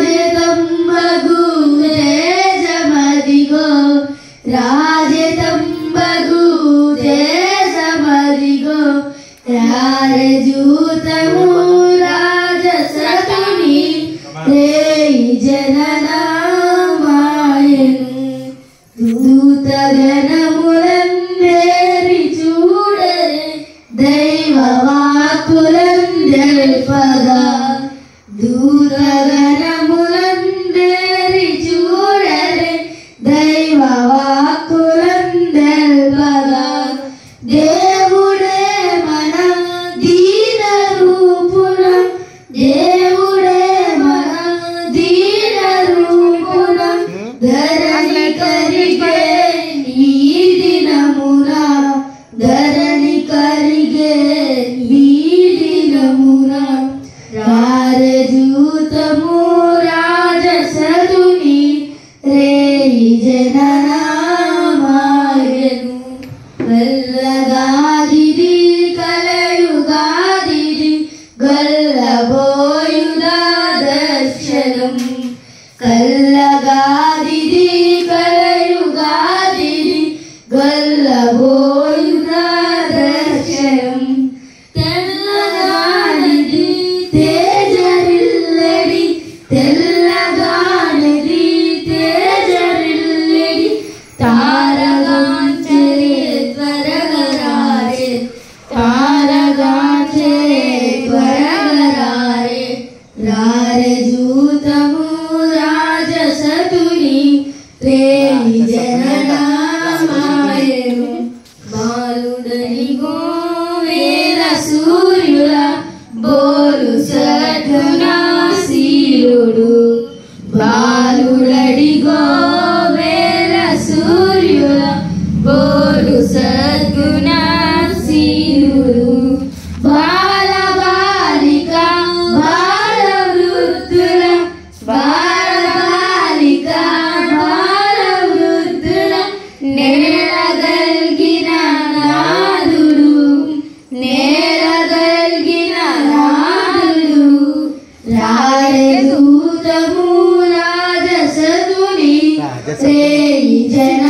రాజతంబగు దేశమదిగో రాజతంబగు దేశమదిగో రారజూతము రాజసతుని రేయి జననామాయను దూతగణములందేరి చూడరే దైవవాక్కులందెల్పగా దూతగణములందేరి చూడరే దైవవాక్కులందెల్పగా దేవుడే మన దీన రూపున దేవుడే మన దీన రూపున ధరణి కరిగే ఈ దినమున ధరణి కరిగే ఈ దినమున రారజూతము రాజసతుని రేయి జననామాయను గల్లగాదిది కలయుగాదిది గల్లబోయుదా దర్శనం కల్లగాదిది కలయుగాదిది గల్లబోయుదా దర్శనం తెల్లగానిది తేజరిల్లడి తెల్లగానిది తేజరిల్లడి తారగాంచరే త్వరగరారే తారగాంచరే త్వరగరారే రారజూతము రాజసతుని రేయి జననామాయను బాలుడనిగో వేల సూర్యుల బోలు సద్గుణశీలుడు బాలుడడిగో వేల సూర్యుల బోలు సద్గుణశీలుడు బాలబాలిక బాలవృద్ధుల బాలబాలిక బాలవృద్ధుల నేలగల్గిన నాదుడు నేలగల్గిన నాదుడు రారజూతము రాజసతుని రేయి జన